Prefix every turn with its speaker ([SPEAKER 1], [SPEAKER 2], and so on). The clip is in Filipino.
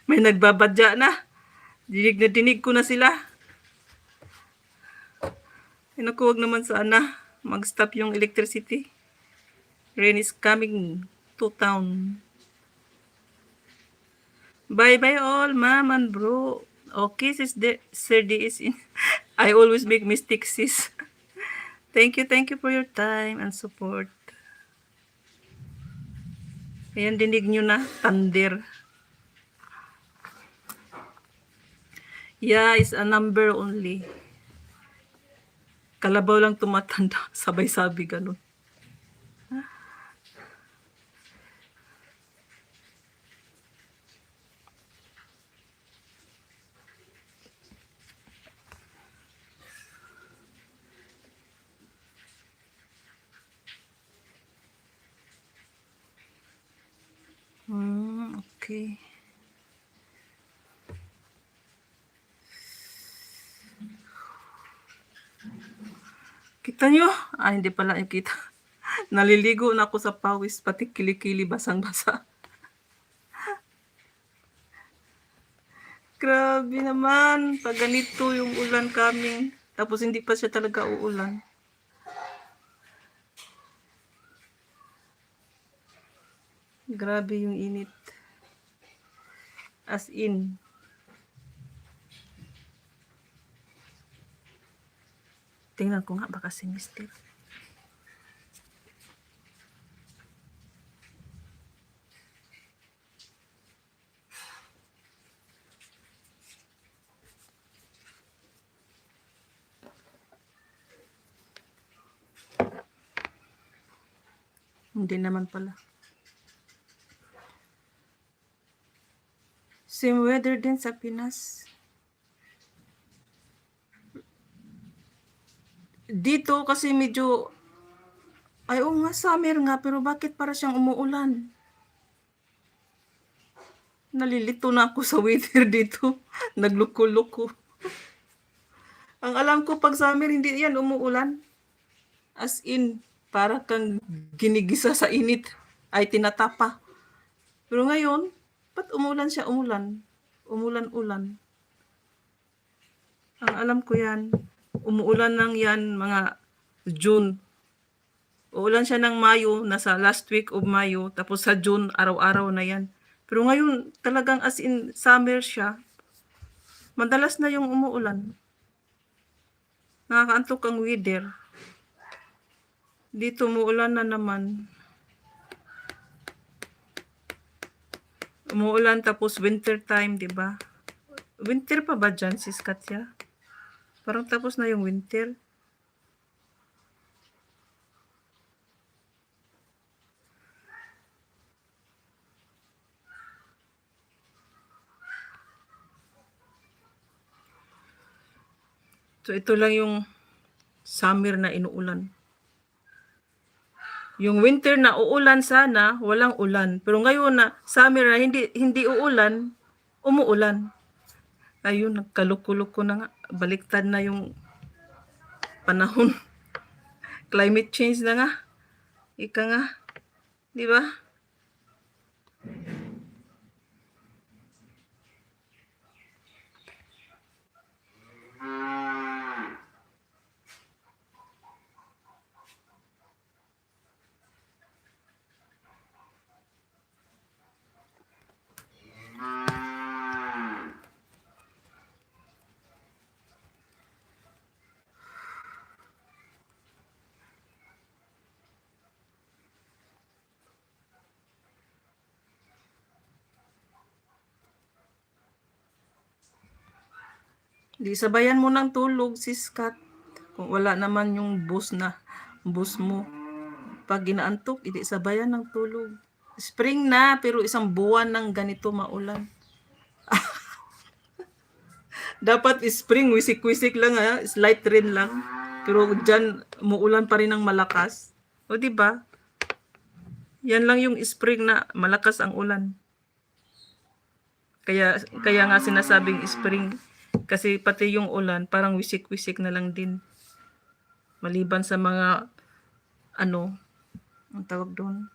[SPEAKER 1] May nagbabadya na. Dinig na dinig ko na sila. Ay naku, wag naman sana mag-stop yung electricity. Rain is coming to town. Bye-bye all, ma'am and bro. Okay, Sir D is in. I always make mistakes, sis. Thank you for your time and support. Ayan, dinig nyo na, thunder. Yeah, it's a number only. Kalabaw lang tumatanda, sabay-sabi ganun. Okay. Kita nyo? Hindi pala yung kita. Naliligo na ako sa pawis, pati kilikili basang-basa. Grabe naman, pag ganito yung ulan coming. Tapos hindi pa siya talaga uulan. Grabe yung init. As in. Tingnan ko nga baka si Mister. Hindi naman pala. Same weather din sa Pinas. Dito kasi medyo, ay oo nga, summer nga, pero bakit para siyang umuulan? Nalilito na ako sa weather dito. Nagluko-luko. Ang alam ko pag summer, hindi yan umuulan. As in, para kang ginigisa sa init, ay tinatapa. Pero ngayon, ba't umulan siya umulan? Umulan-ulan. Ang alam ko yan, umuulan lang yan mga June. Uulan siya ng Mayo, nasa last week of Mayo, tapos sa June, araw-araw na yan. Pero ngayon, talagang as in summer siya, madalas na yung umuulan. Nakakaantok ang weather. Dito umuulan na naman. Umuulan tapos winter time, di ba? Winter pa ba dyan, sis Katya? Parang tapos na yung winter. So ito lang yung summer na inuulan. Yung winter na uulan sana, walang ulan. Pero ngayon na summer na hindi uulan, umuulan. Ayun, nagkaluko-luko na nga. Baliktad na yung panahon. Climate change na nga. Ika nga. Di ba? Di sabayan mo ng tulog, sis Kat. Kung wala naman yung bus mo. Pag ginaantok, hindi sabayan ng tulog. Spring na, pero isang buwan ng ganito maulan. Dapat spring, wisik-wisik lang ha, slight rain lang. Pero dyan, umuulan pa rin ng malakas. O di ba? Yan lang yung spring na malakas ang ulan. Kaya nga sinasabing spring. Kasi pati yung ulan, parang wisik-wisik na lang din. Maliban sa mga, ang tawag doon,